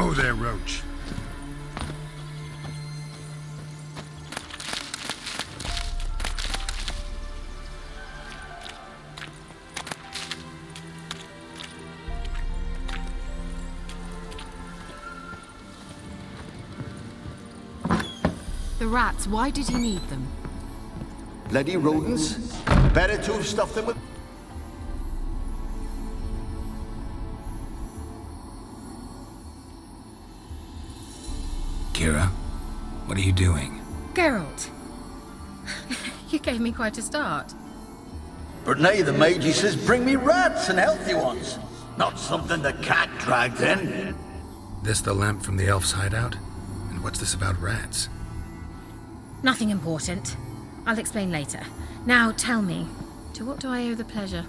Whoa there, Roach. The rats, why did he need them? Bloody rodents. Better to have stuffed them with... Kira, what are you doing? Geralt. You gave me quite a start. But now the mage says bring me rats and healthy ones. Not something the cat dragged in. This the lamp from the elf's hideout? And what's this about rats? Nothing important. I'll explain later. Now tell me, to what do I owe the pleasure?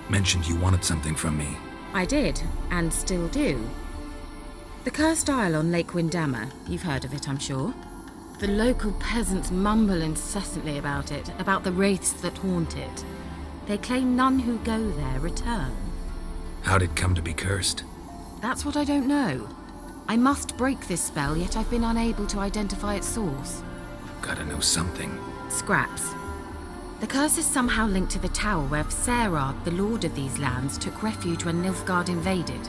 Mentioned you wanted something from me. I did, and still do. The cursed isle on Lake Windammer, you've heard of it, I'm sure. The local peasants mumble incessantly about it, about the wraiths that haunt it. They claim none who go there return. How'd it come to be cursed? That's what I don't know. I must break this spell, yet I've been unable to identify its source. Gotta know something. Scraps. The curse is somehow linked to the tower where Serard, the lord of these lands, took refuge when Nilfgaard invaded.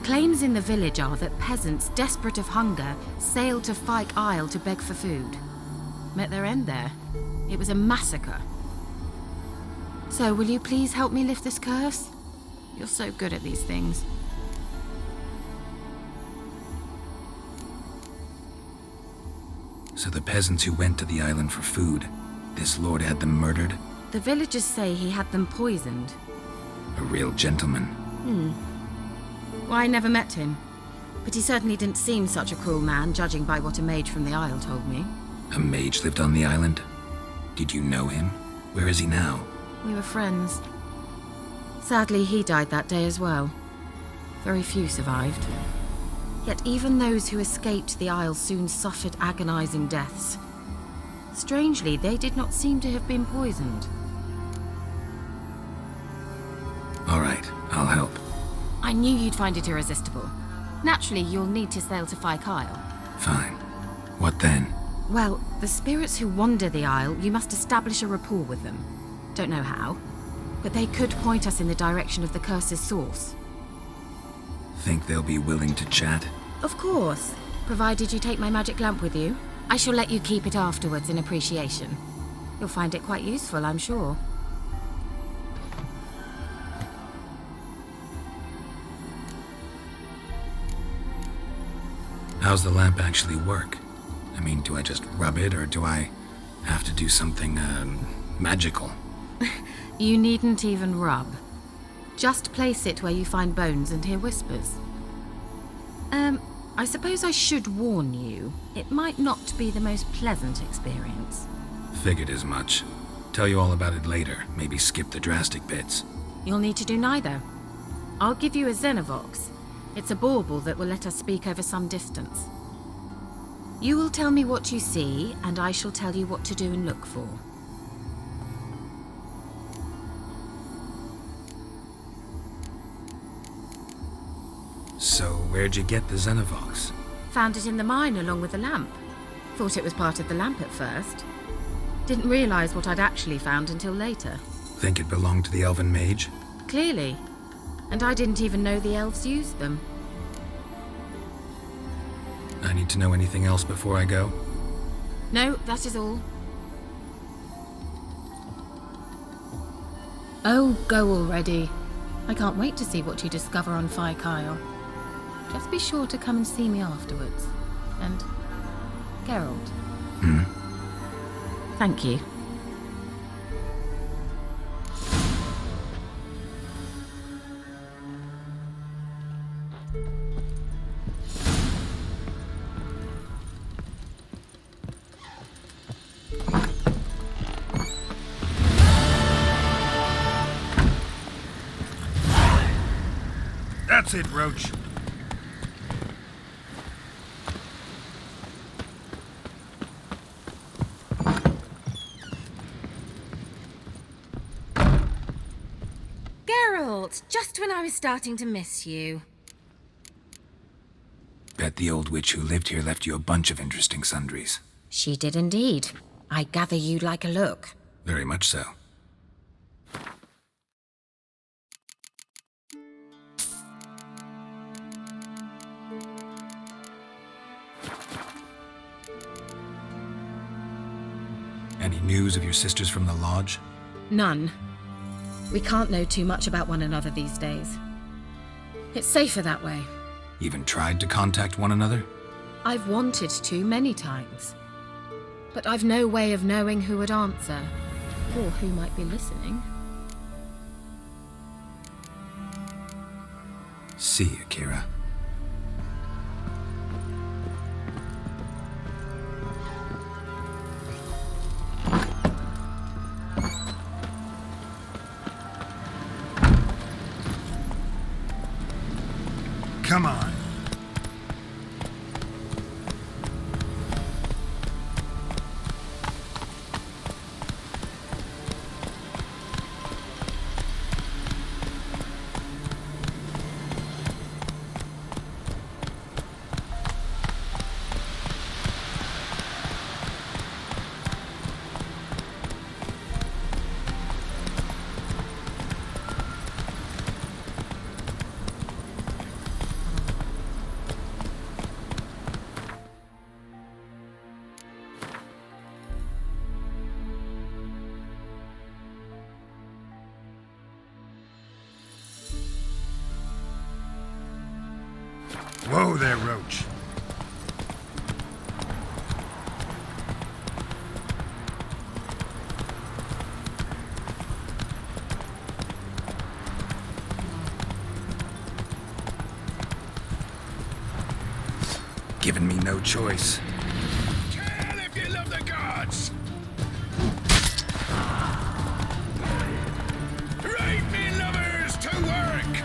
Claims in the village are that peasants, desperate of hunger, sailed to Fyke Isle to beg for food. Met their end there. It was a massacre. So, will you please help me lift this curse? You're so good at these things. So the peasants who went to the island for food, this lord had them murdered? The villagers say he had them poisoned. A real gentleman. Well, I never met him. But he certainly didn't seem such a cruel man, judging by what a mage from the Isle told me. A mage lived on the island? Did you know him? Where is he now? We were friends. Sadly, he died that day as well. Very few survived. Yet even those who escaped the Isle soon suffered agonizing deaths. Strangely, they did not seem to have been poisoned. All right, I'll help. I knew you'd find it irresistible. Naturally, you'll need to sail to Fyke Isle. Fine. What then? Well, the spirits who wander the Isle, you must establish a rapport with them. Don't know how, but they could point us in the direction of the curse's source. Think they'll be willing to chat? Of course, provided you take my magic lamp with you. I shall let you keep it afterwards in appreciation. You'll find it quite useful, I'm sure. How's the lamp actually work? I mean, do I just rub it, or do I have to do something, magical? You needn't even rub. Just place it where you find bones and hear whispers. I suppose I should warn you. It might not be the most pleasant experience. Figured as much. Tell you all about it later. Maybe skip the drastic bits. You'll need to do neither. I'll give you a Xenovox. It's a bauble that will let us speak over some distance. You will tell me what you see, and I shall tell you what to do and look for. So, where'd you get the Xenovox? Found it in the mine along with the lamp. Thought it was part of the lamp at first. Didn't realize what I'd actually found until later. Think it belonged to the elven mage? Clearly. And I didn't even know the elves used them. I need to know anything else before I go? No, that is all. Oh, go already. I can't wait to see what you discover on Fyke Isle. Just be sure to come and see me afterwards. And Geralt. Thank you. That's it, Roach. Geralt, just when I was starting to miss you. Bet the old witch who lived here left you a bunch of interesting sundries. She did indeed. I gather you'd like a look. Very much so. Any news of your sisters from the lodge? None. We can't know too much about one another these days. It's safer that way. Even tried to contact one another? I've wanted to many times. But I've no way of knowing who would answer, or who might be listening. See you, Kira. Come on. Whoa there, Roach. Given me no choice. Kill if you love the gods! Right, me lovers, to work!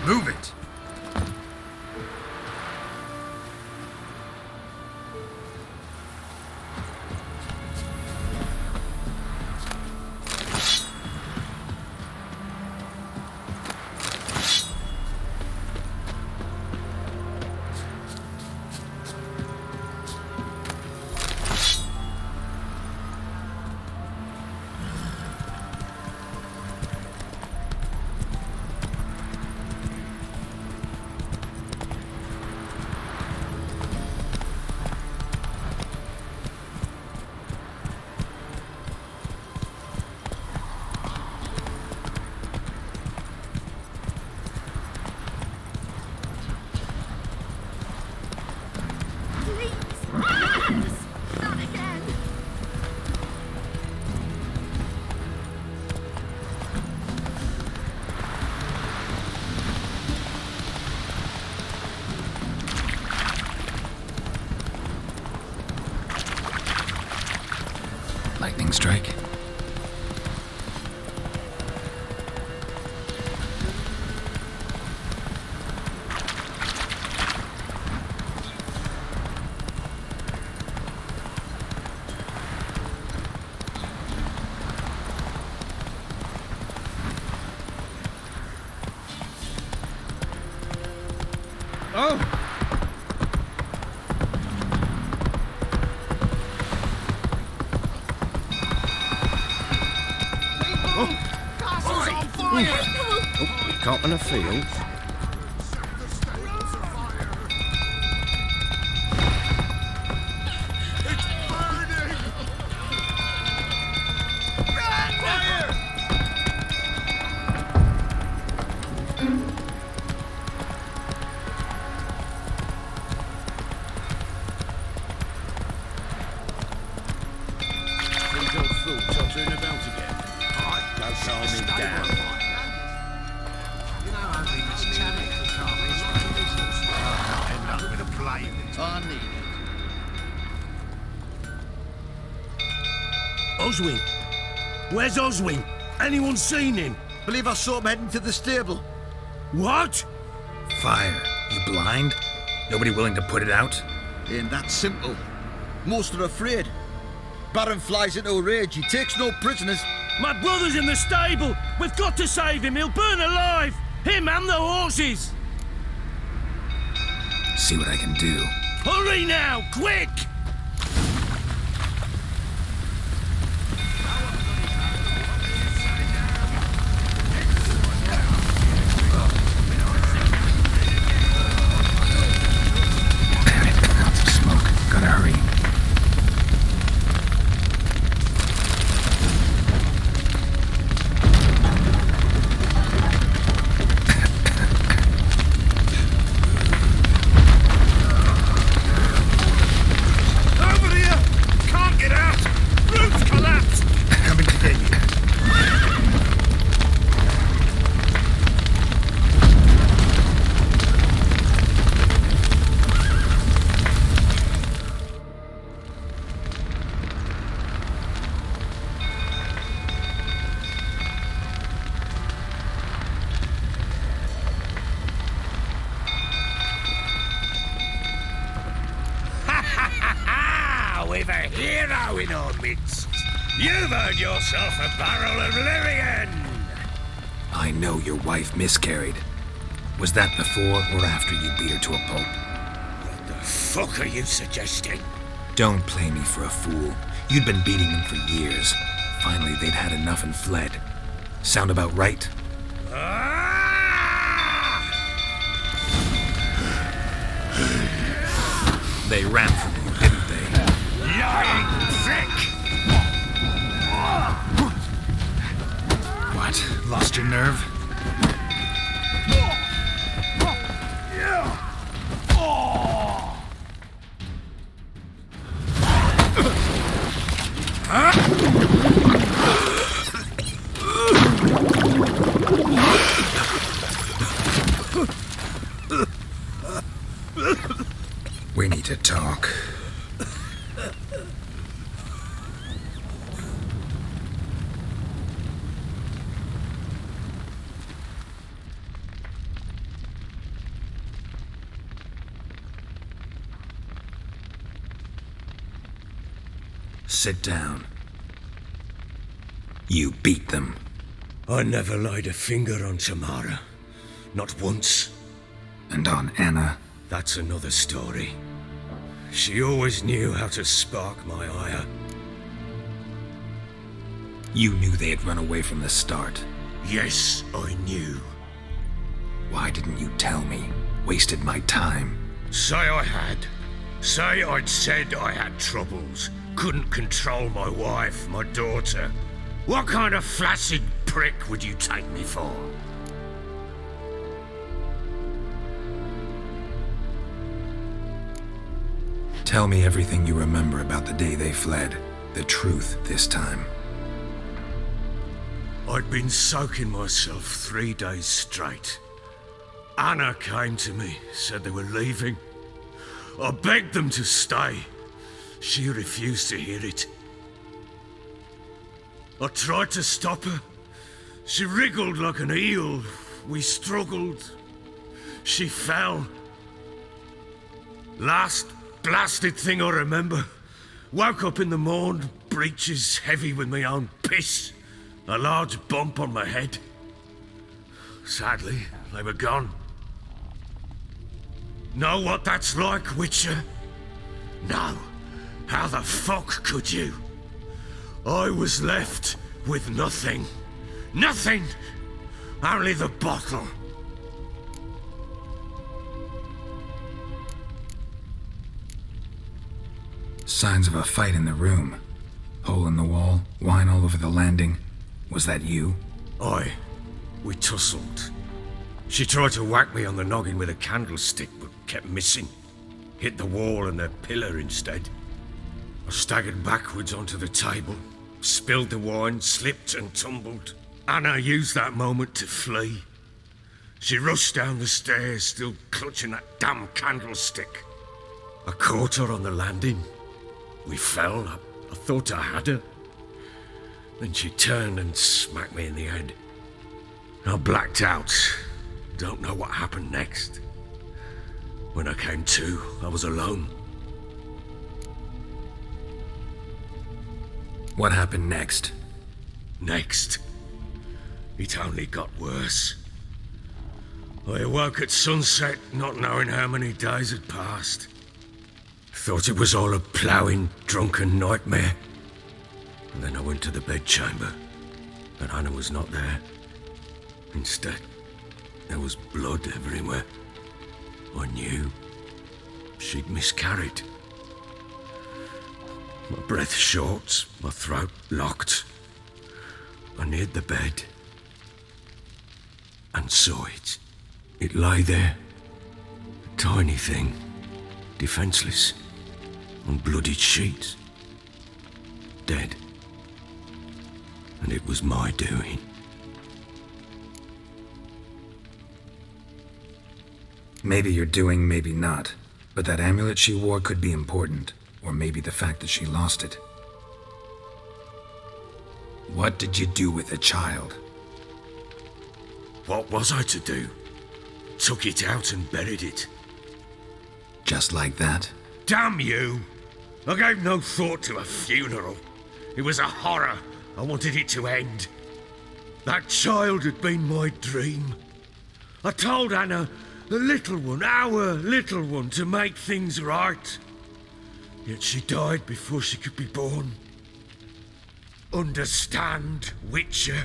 Move it! Lightning strike. Oh! Caught in a field. Oswin? Where's Oswin? Anyone seen him? Believe I saw him heading to the stable. What? Fire. You blind? Nobody willing to put it out? Ain't that simple. Most are afraid. Baron flies into a rage. He takes no prisoners. My brother's in the stable. We've got to save him. He'll burn alive. Him and the horses. See what I can do. Hurry now, quick! Smoke. Gotta hurry. We've a hero in our midst. You've earned yourself a barrel of Lyrian. I know your wife miscarried. Was that before or after you beat her to a pulp? What the fuck are you suggesting? Don't play me for a fool. You'd been beating them for years. Finally, they'd had enough and fled. Sound about right? They ran from you, didn't they? Lying prick! What? Lost your nerve? We need to talk. Sit down. You beat them. I never laid a finger on Tamara. Not once. And on Anna. That's another story. She always knew how to spark my ire. You knew they had run away from the start. Yes, I knew. Why didn't you tell me? Wasted my time. Say I had. Say I'd said I had troubles. Couldn't control my wife, my daughter. What kind of flaccid prick would you take me for? Tell me everything you remember about the day they fled. The truth this time. I'd been soaking myself 3 days straight. Anna came to me, said they were leaving. I begged them to stay. She refused to hear it. I tried to stop her. She wriggled like an eel. We struggled. She fell. Last blasted thing I remember. Woke up in the morn, breeches heavy with my own piss. A large bump on my head. Sadly, they were gone. Know what that's like, Witcher? No. How the fuck could you? I was left with nothing. Nothing! Only the bottle. Signs of a fight in the room. Hole in the wall, wine all over the landing. Was that you? Aye. We tussled. She tried to whack me on the noggin with a candlestick, but kept missing. Hit the wall and a pillar instead. I staggered backwards onto the table, spilled the wine, slipped and tumbled. Anna used that moment to flee. She rushed down the stairs, still clutching that damn candlestick. I caught her on the landing. We fell. I thought I had her. Then she turned and smacked me in the head. I blacked out. Don't know what happened next. When I came to, I was alone. What happened next? Next, it only got worse. I awoke at sunset, not knowing how many days had passed. Thought it was all a ploughing, drunken nightmare. And then I went to the bedchamber, but Anna was not there. Instead, there was blood everywhere. I knew she'd miscarried. My breath short, my throat locked. I neared the bed and saw it. It lay there, a tiny thing, defenseless, on bloodied sheets, dead. And it was my doing. Maybe you're doing, maybe not. But that amulet she wore could be important. Or maybe the fact that she lost it. What did you do with the child? What was I to do? Took it out and buried it. Just like that? Damn you! I gave no thought to a funeral. It was a horror. I wanted it to end. That child had been my dream. I told Anna, the little one, our little one, to make things right. Yet she died before she could be born. Understand, Witcher?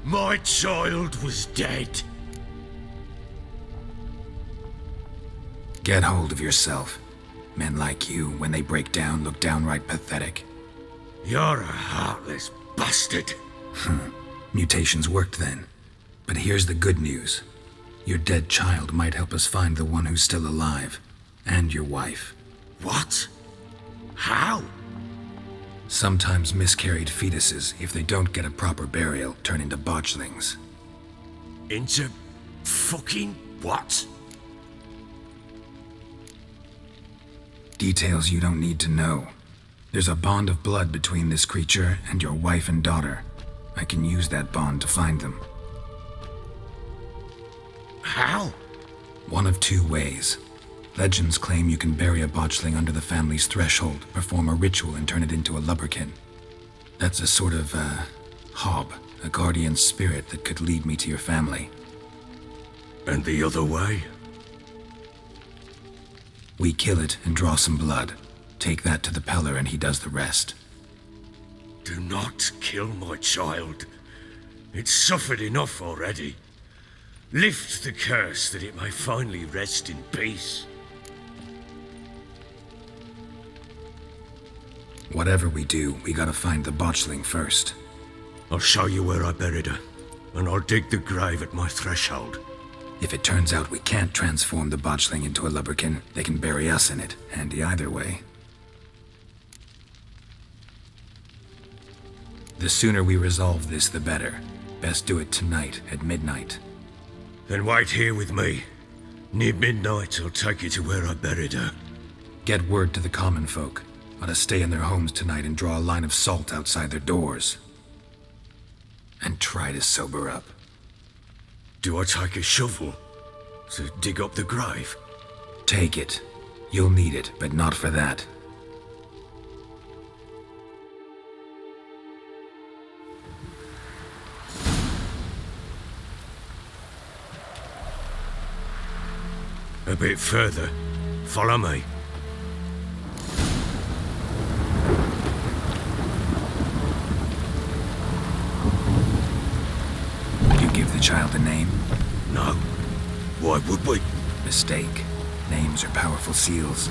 My child was dead. Get hold of yourself. Men like you, when they break down, look downright pathetic. You're a heartless bastard. Mutations worked then. But here's the good news. Your dead child might help us find the one who's still alive. And your wife. What? How? Sometimes miscarried fetuses, if they don't get a proper burial, turn into botchlings. Into fucking what? Details you don't need to know. There's a bond of blood between this creature and your wife and daughter. I can use that bond to find them. How? One of two ways. Legends claim you can bury a botchling under the family's threshold, perform a ritual, and turn it into a lubberkin. That's a sort of, hob, a guardian spirit that could lead me to your family. And the other way? We kill it and draw some blood. Take that to the Peller and he does the rest. Do not kill my child. It's suffered enough already. Lift the curse that it may finally rest in peace. Whatever we do, we gotta find the botchling first. I'll show you where I buried her, and I'll dig the grave at my threshold. If it turns out we can't transform the botchling into a lubberkin, they can bury us in it. Handy either way. The sooner we resolve this, the better. Best do it tonight, at midnight. Then wait here with me. Near midnight, I'll take you to where I buried her. Get word to the common folk. Ought to stay in their homes tonight and draw a line of salt outside their doors. And try to sober up. Do I take a shovel to dig up the grave? Take it. You'll need it, but not for that. A bit further. Follow me. You give the child a name? No. Why would we? Mistake. Names are powerful seals.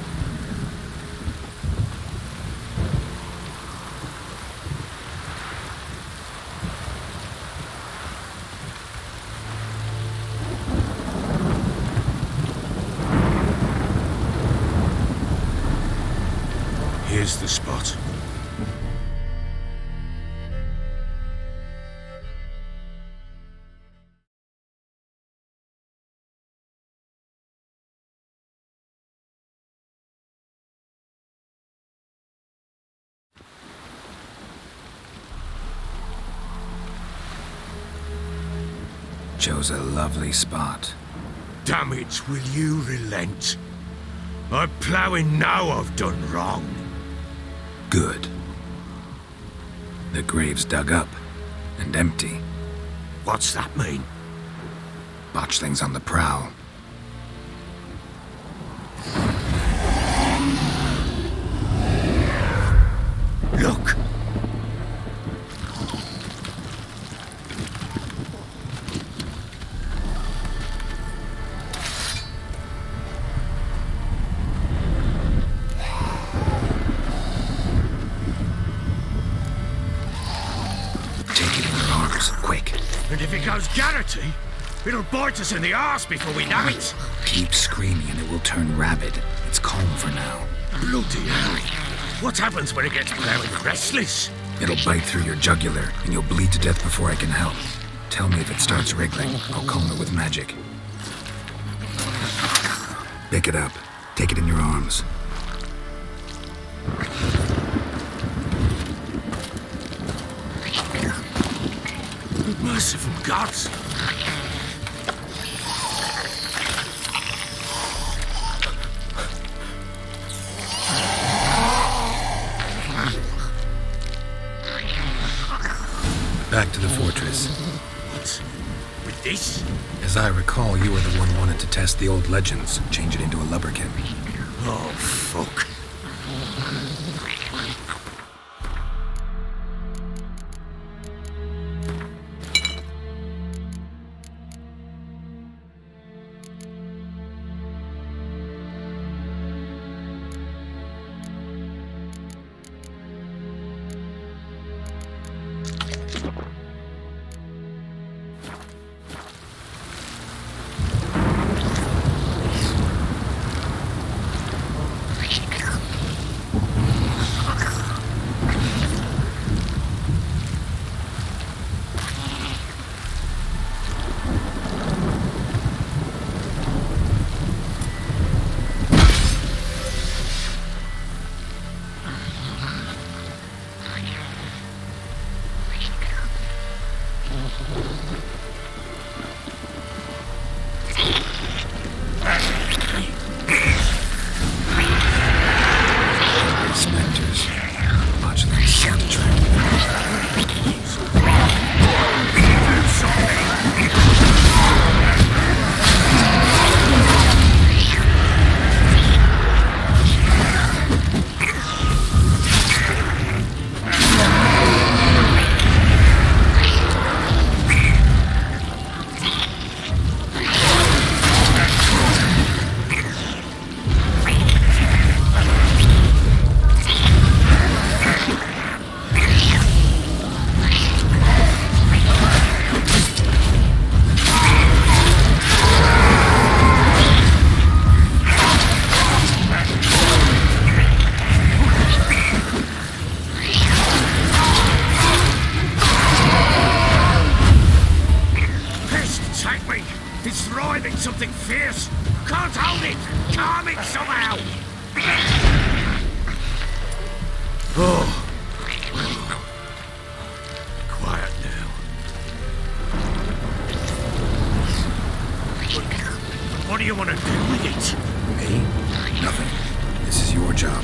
Here's the spot. Chose a lovely spot. Damn it, will you relent? I'm ploughing now I've done wrong. Good. The grave's dug up and empty. What's that mean? Botchling's on the prowl. Look! Take it in your arms, quick. And if it goes Garrity, it'll bite us in the arse before we know it. Keep screaming and it will turn rabid. It's calm for now. Bloody hell. What happens when it gets plowing restless? It'll bite through your jugular, and you'll bleed to death before I can help. Tell me if it starts wriggling. I'll calm it with magic. Pick it up. Take it in your arms. Merciful gods! Back to the fortress. What? With this? As I recall, you were the one wanted to test the old legends, change it into a lubberkin. Oh, fuck. Something fierce! Can't hold it! Calm it somehow! Oh. Quiet now. What do you want to do with it? Me? Nothing. This is your job.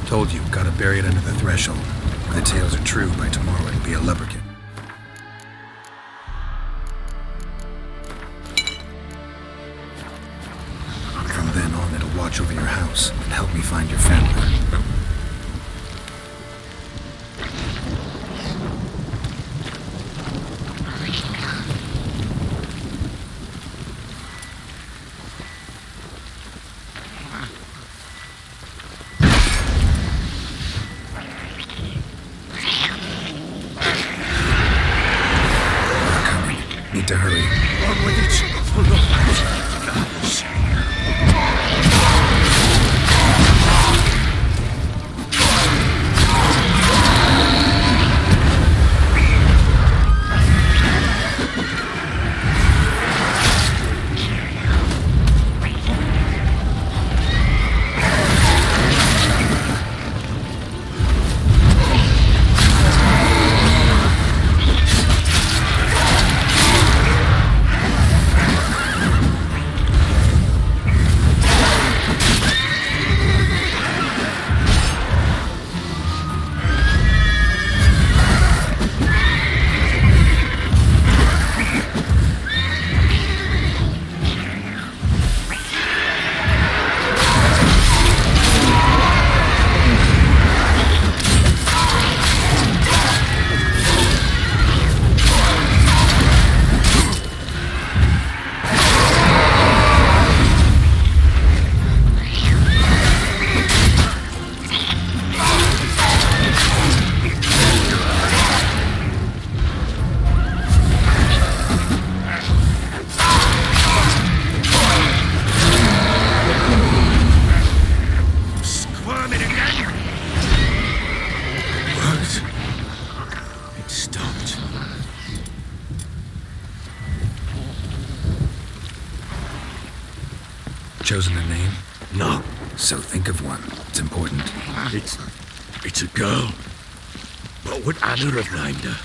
Told you, gotta bury it under the threshold. If the tales are true, by tomorrow it'll be a lubberkin. From then on, it'll watch over your house and help me find your family. Need to hurry. On with it! chosen a name? No, So think of one. It's important. it's a girl. What would Anna have named her?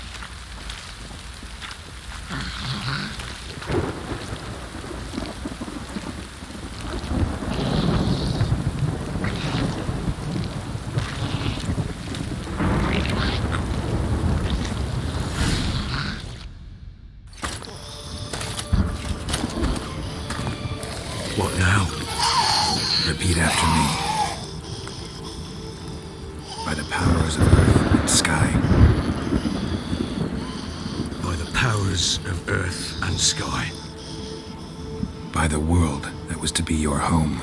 What now? Repeat after me. By the powers of earth and sky. By the powers of earth and sky. By the world that was to be your home.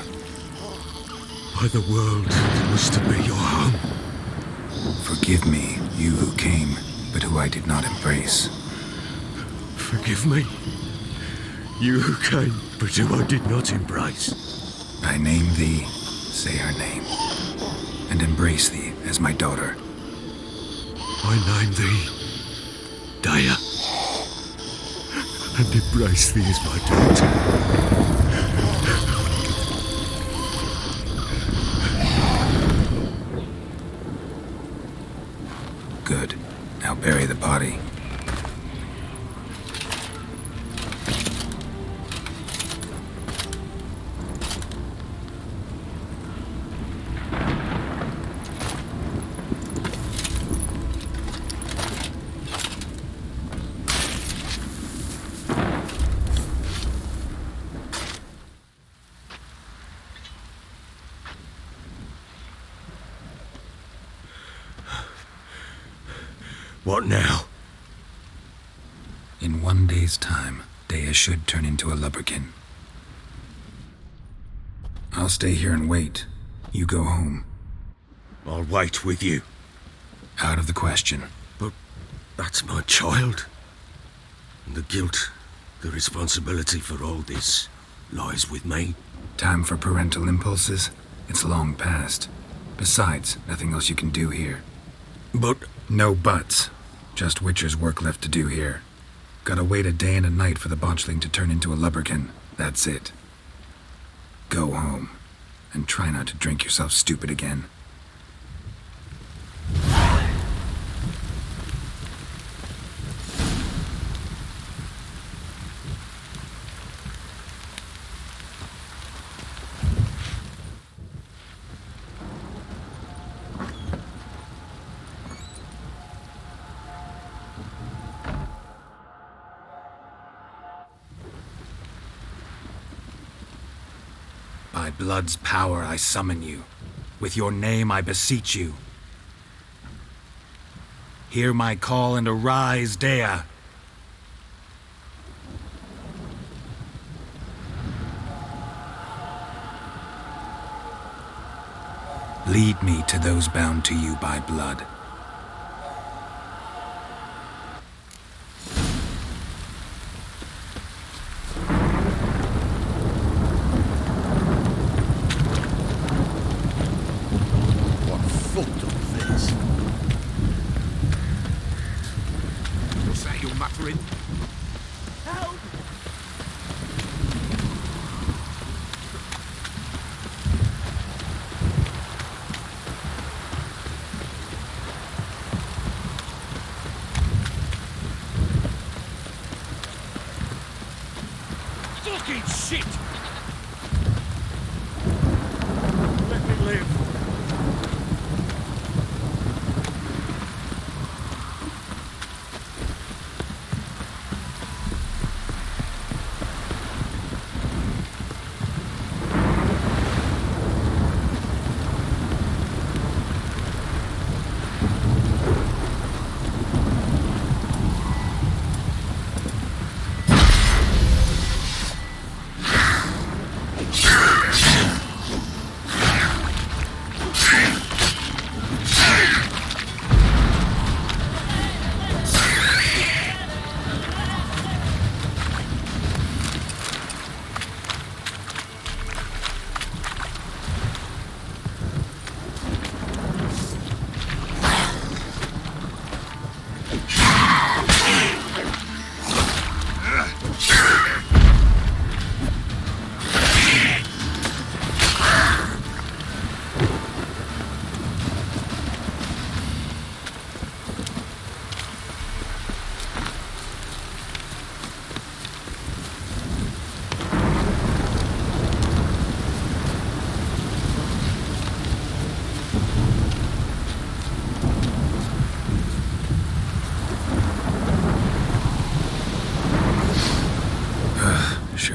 By the world that was to be your home. Forgive me, you who came, but who I did not embrace. Forgive me. You who came, but who I did not embrace. I name thee, say her name, and embrace thee as my daughter. I name thee Daya, and embrace thee as my daughter. Good. Now bury the body. What now? In 1 day's time, Dea should turn into a lubberkin. I'll stay here and wait. You go home. I'll wait with you. Out of the question. But that's my child. And the guilt, the responsibility for all this lies with me. Time for parental impulses? It's long past. Besides, nothing else you can do here. But No buts. Just Witcher's work left to do here. Gotta wait a day and a night for the botchling to turn into a lubberkin. That's it. Go home. And try not to drink yourself stupid again. By blood's power I summon you. With your name I beseech you. Hear my call and arise, Dea. Lead me to those bound to you by blood. what fucked up this? What's that you're muttering? Help! Fucking shit! Let me live.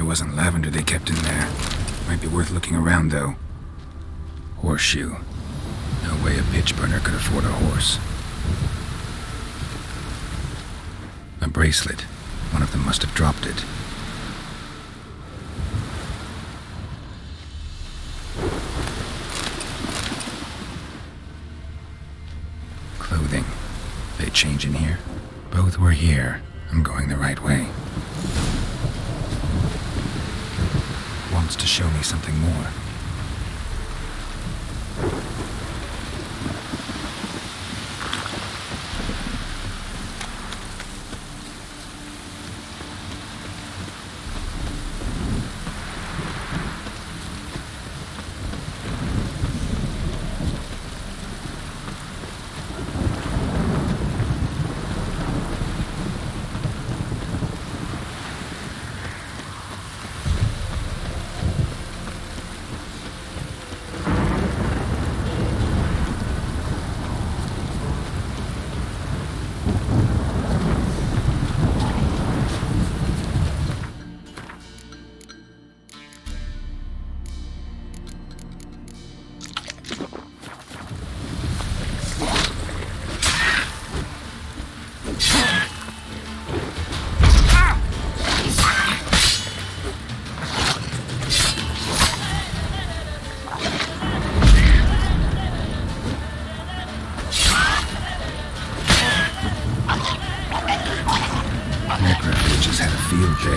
wasn't lavender they kept in there. Might be worth looking around, though. Horseshoe. No way a pitch burner could afford a horse. A bracelet. One of them must have dropped it. Clothing. They change in here? Both were here. I'm going the right way. Wants to show me something more.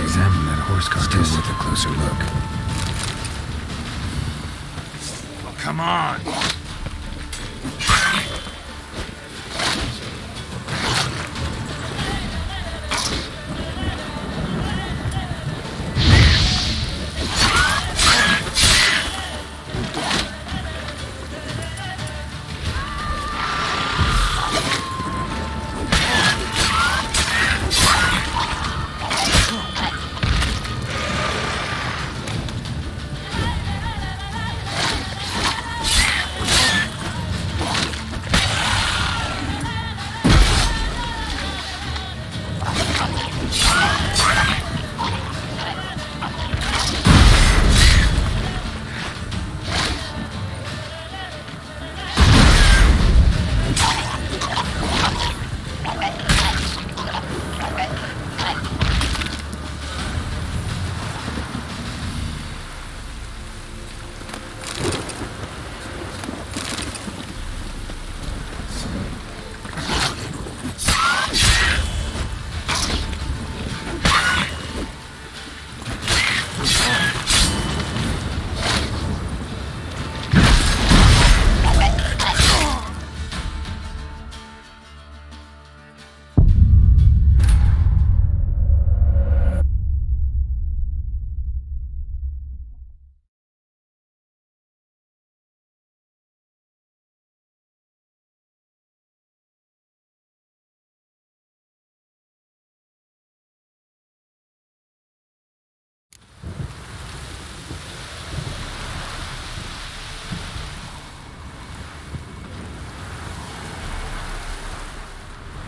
Examine that horse carcass with a closer look. Oh, come on!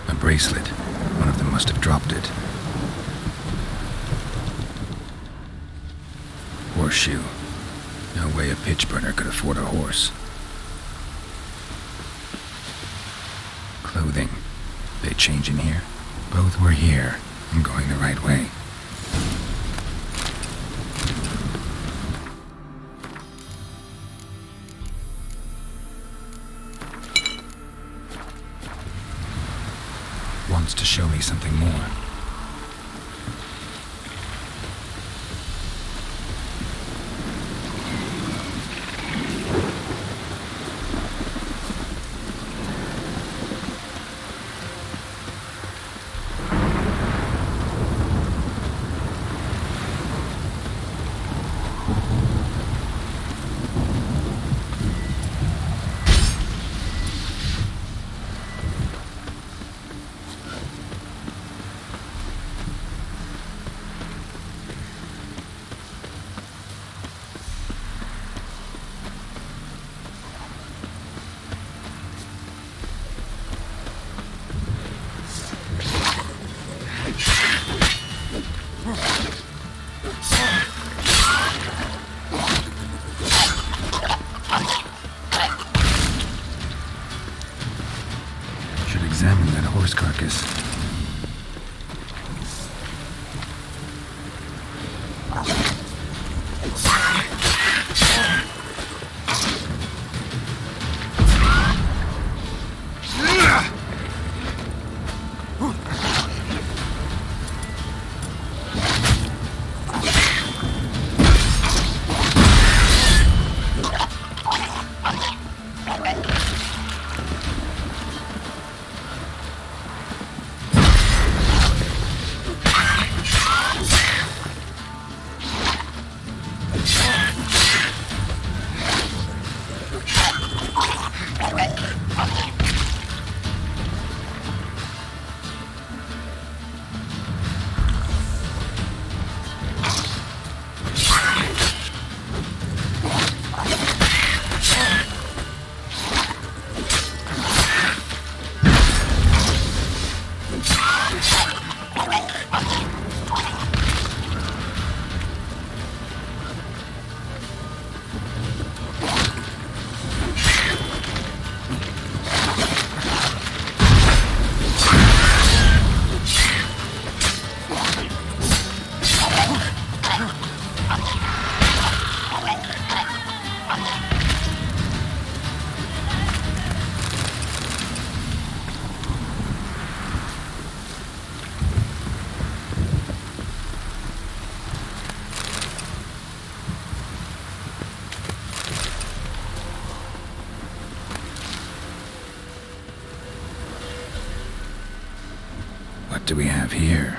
A bracelet. One of them must have dropped it. Horseshoe. No way a pitch burner could afford a horse. Clothing. They change in here? Both were here. I'm going the right way. Wants to show me something more. that horse carcass. What do we have here?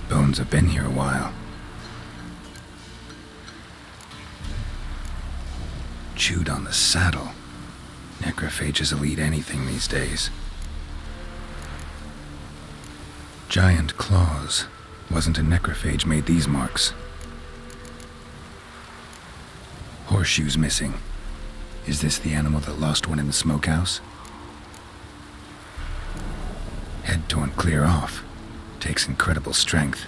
Bones have been here a while. Chewed on the saddle. Necrophages will eat anything these days. Giant claws. Wasn't a necrophage made these marks. Horseshoes missing. Is this the animal that lost one in the smokehouse? Head torn clear off. Takes incredible strength.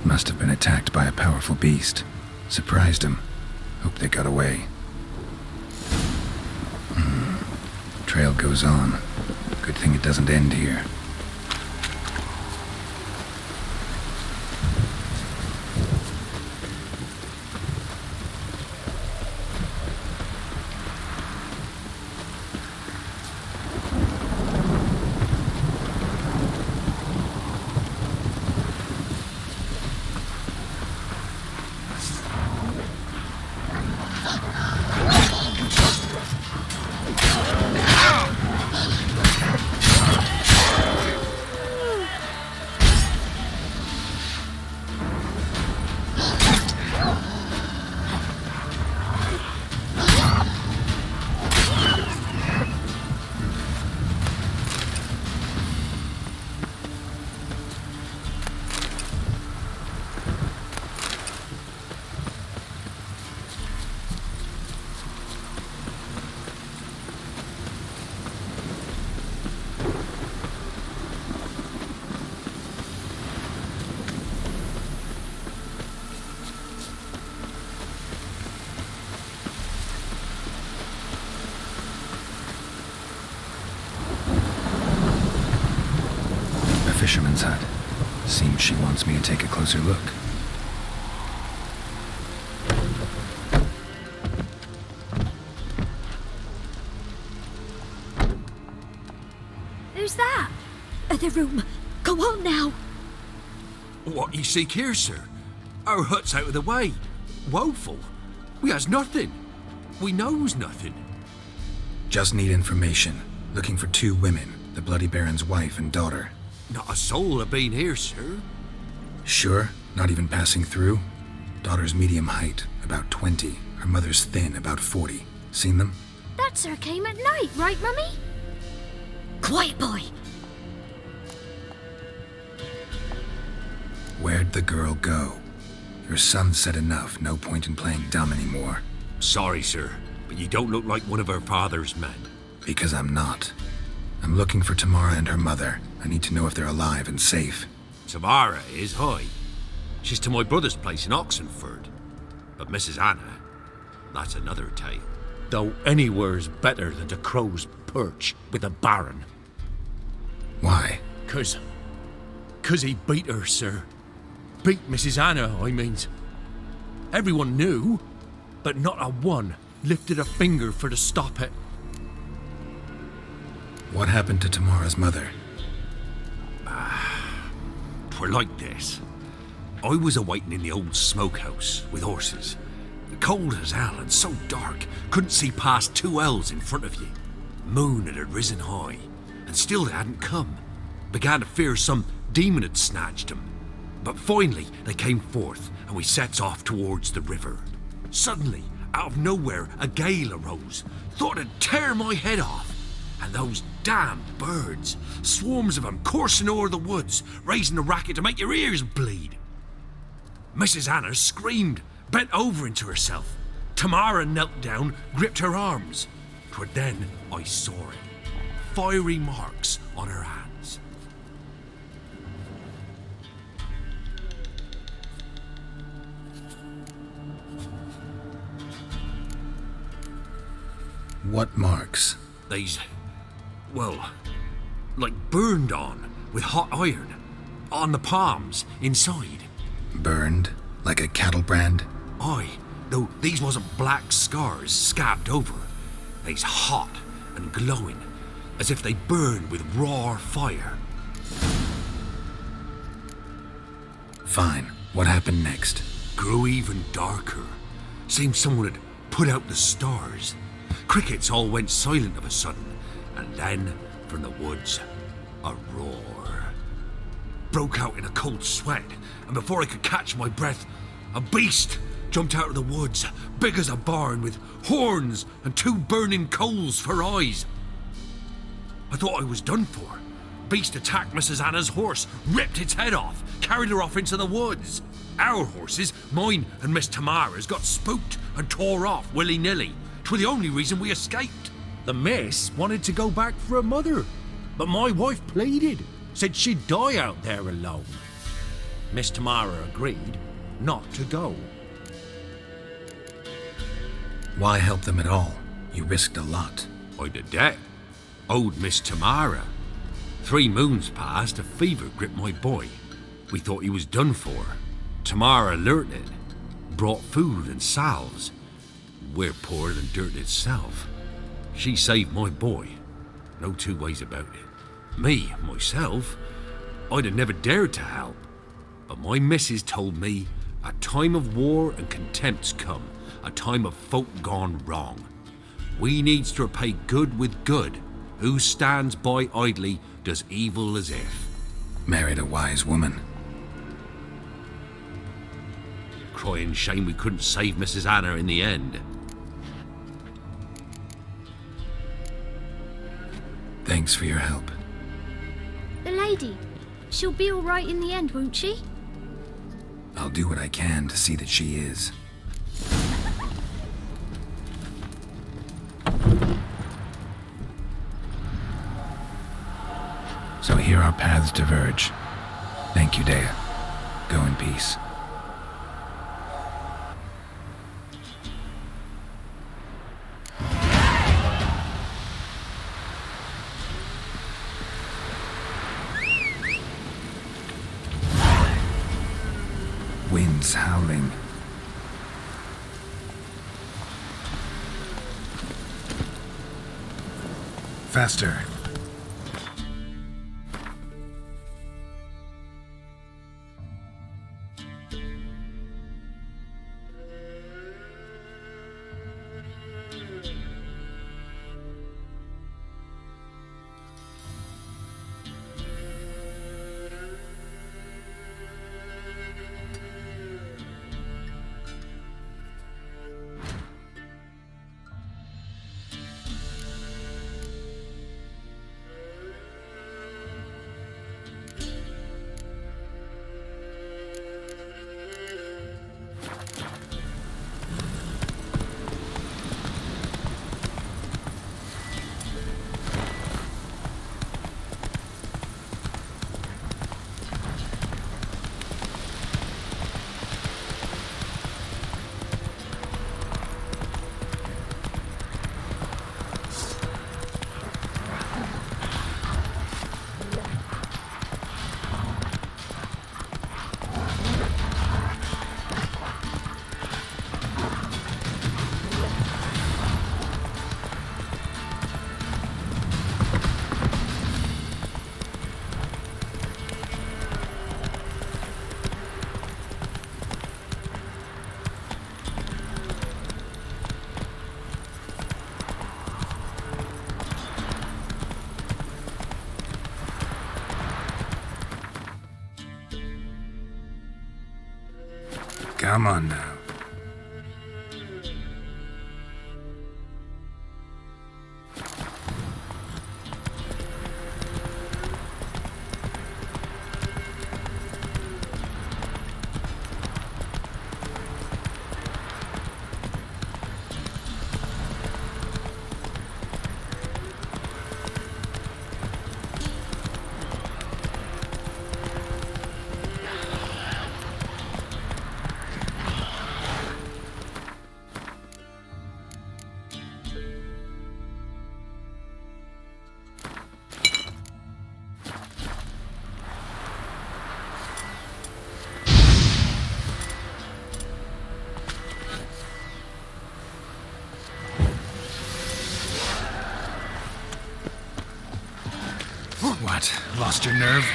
Must have been attacked by a powerful beast. Surprised him. Hope they got away. Trail goes on. Good thing it doesn't end here. Fisherman's hut. Seems she wants me to take a closer look. Who's that? The room. Go on now. What ye seek here, sir? Our hut's out of the way. Woeful. We has nothing. We knows nothing. Just need information. Looking for 2 women, the Bloody Baron's wife and daughter. Not a soul have been here, sir. Sure? Not even passing through? Daughter's medium height, about 20. Her mother's thin, about 40. Seen them? That sir came at night, right, Mummy? Quiet, boy. Where'd the girl go? Your son said enough, no point in playing dumb anymore. Sorry, sir, but you don't look like one of our father's men. Because I'm not. I'm looking for Tamara and her mother. I need to know if they're alive and safe. Tamara is high. She's to my brother's place in Oxenford. But Mrs. Anna, that's another tale. Though anywhere's better than the crow's perch with the Baron. Why? 'Cause he beat her, sir. Beat Mrs. Anna, I means. Everyone knew, but not a one lifted a finger for to stop it. What happened to Tamara's mother? 'Twere like this. I was awaiting in the old smokehouse with horses. Cold as hell and so dark, couldn't see past 2 ells in front of you. Moon had risen high, and still they hadn't come. Began to fear some demon had snatched them. But finally they came forth, and we sets off towards the river. Suddenly, out of nowhere, a gale arose. Thought it'd tear my head off. And those damned birds, swarms of them coursing o'er the woods, raising a racket to make your ears bleed. Mrs. Anna screamed, bent over into herself. Tamara knelt down, gripped her arms. 'Twere then I saw it. Fiery marks on her hands. What marks? They's, well, like burned on with hot iron. On the palms, inside. Burned? Like a cattle brand? Aye, though these wasn't black scars scabbed over. They's hot and glowing, as if they burned with raw fire. Fine. What happened next? Grew even darker. Seemed someone had put out the stars. Crickets all went silent of a sudden, and then, from the woods, a roar. Broke out in a cold sweat, and before I could catch my breath, a beast jumped out of the woods, big as a barn, with horns and 2 burning coals for eyes. I thought I was done for. Beast attacked Mrs. Anna's horse, ripped its head off, carried her off into the woods. Our horses, mine and Miss Tamara's, got spooked and tore off willy-nilly. 'Twere the only reason we escaped. The miss wanted to go back for her mother, but my wife pleaded, said she'd die out there alone. Miss Tamara agreed not to go. Why help them at all? You risked a lot. I'd a debt. Owed Miss Tamara. 3 moons passed, a fever gripped my boy. We thought he was done for. Tamara learnt it. Brought food and salves. We're poorer than dirt itself. She saved my boy. No 2 ways about it. Me, myself, I'd have never dared to help. But my missus told me a time of war and contempt's come. A time of folk gone wrong. We needs to repay good with good. Who stands by idly does evil as if. Married a wise woman. Crying shame we couldn't save Mrs. Anna in the end. Thanks for your help. The lady. She'll be all right in the end, won't she? I'll do what I can to see that she is. So here our paths diverge. Thank you, Dea. Go in peace. Winds howling. Faster. Come on now. What? Lost your nerve?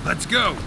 Let's go!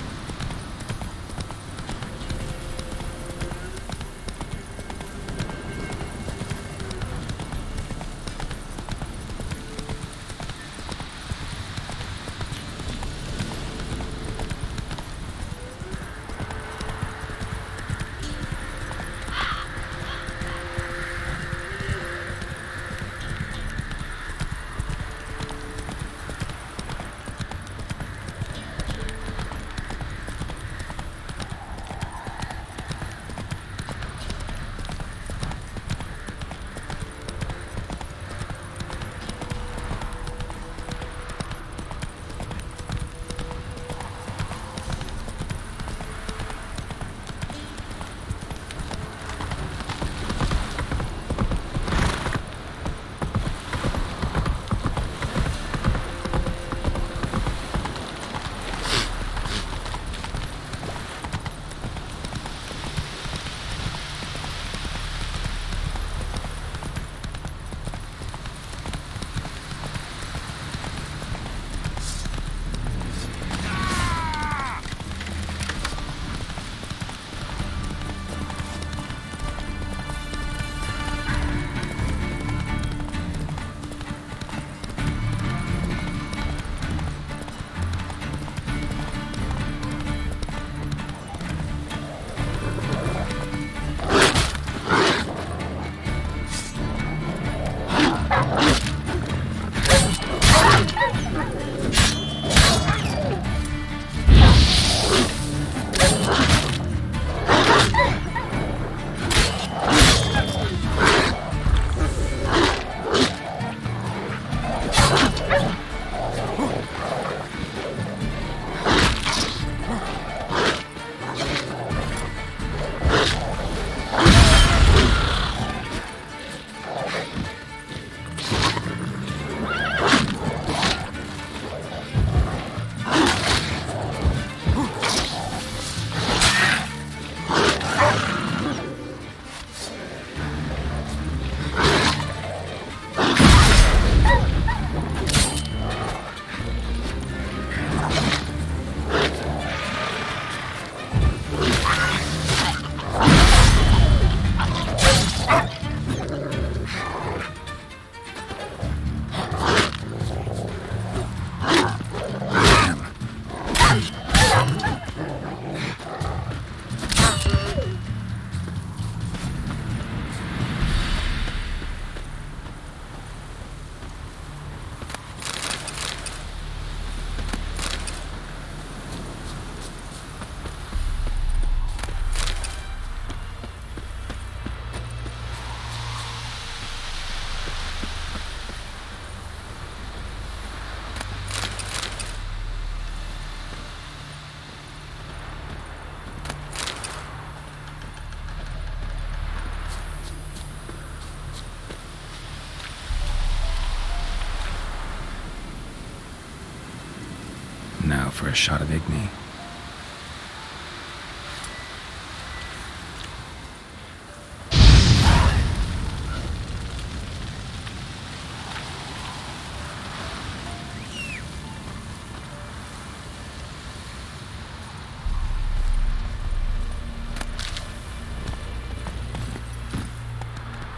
for a shot of Igni.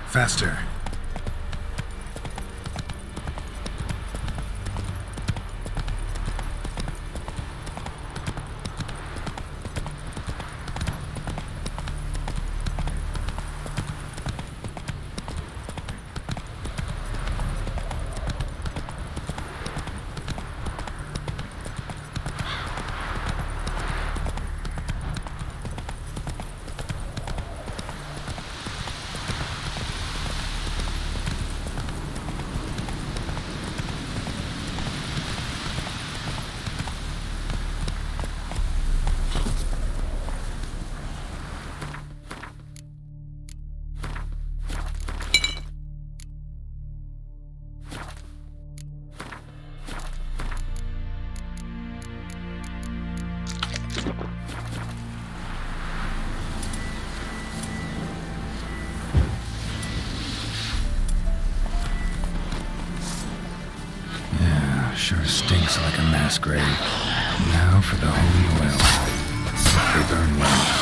Faster. Sure stinks like a mass grave. Now for the holy oil. They burn well.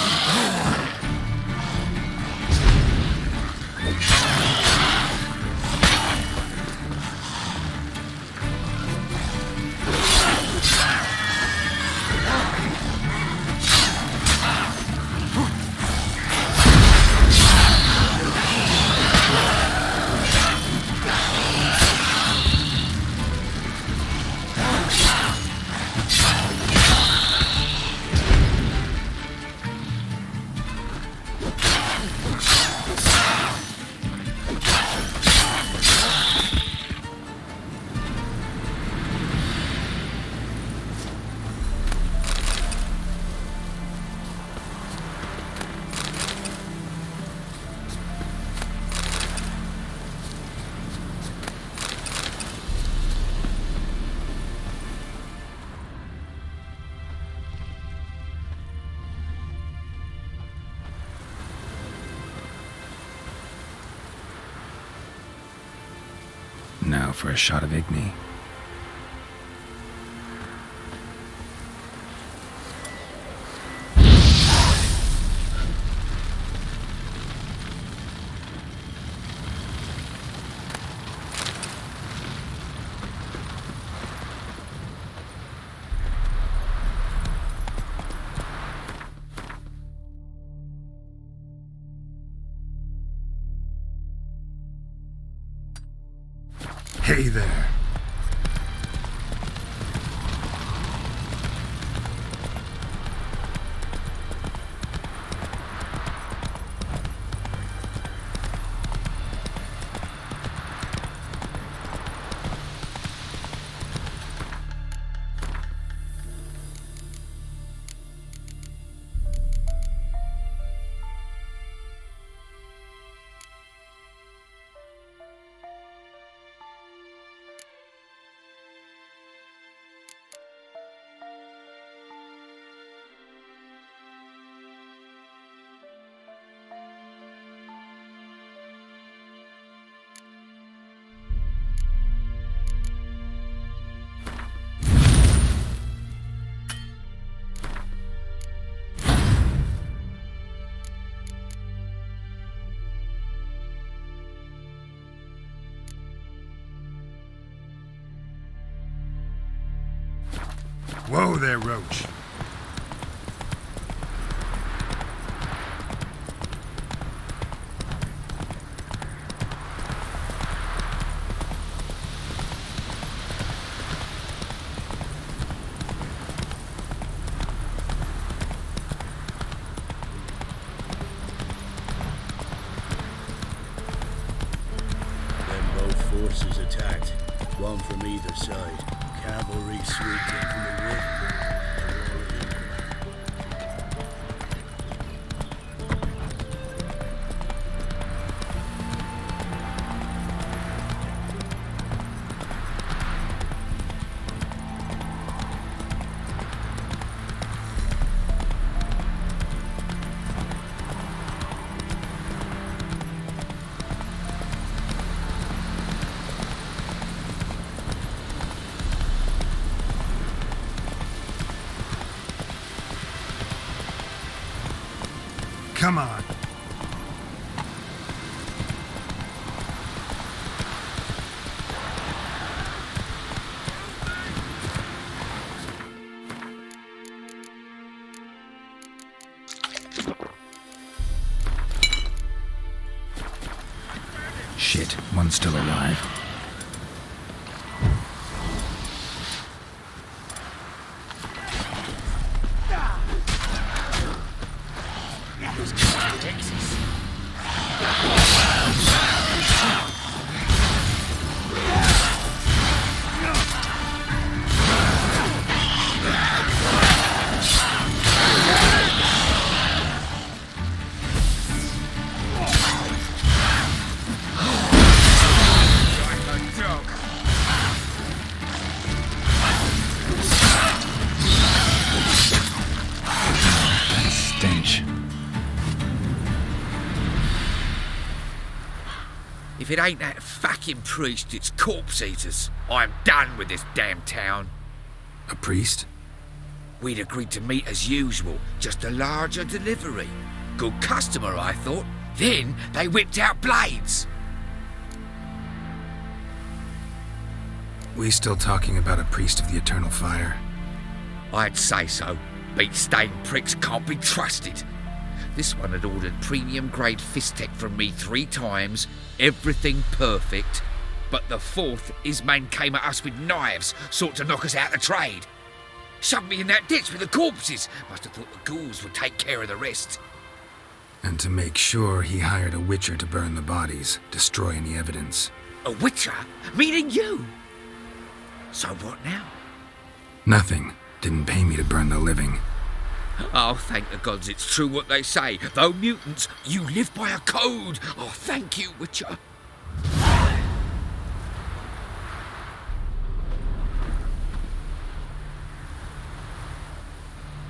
Now for a shot of Igni. Hey there. Whoa there, Roach. Then both forces attacked, one from either side. Cavalry swooped in from the wood. Come on. Shit, one's still alive. Stench. If it ain't that fucking priest, it's corpse eaters. I'm done with this damn town. A priest? We'd agreed to meet as usual, just a larger delivery. Good customer, I thought. Then they whipped out blades. We still talking about a priest of the eternal fire? I'd say so. Beat-stained pricks can't be trusted. This one had ordered premium-grade fisstech from me 3 times, everything perfect. But the 4th, his man came at us with knives, sought to knock us out of trade. Shoved me in that ditch with the corpses. Must have thought the ghouls would take care of the rest. And to make sure, he hired a witcher to burn the bodies, destroy any evidence. A witcher? Meaning you? So what now? Nothing. Didn't pay me to burn the living. Oh, thank the gods it's true what they say. Though mutants, you live by a code. Oh, thank you, Witcher.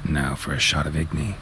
Now for a shot of Igni.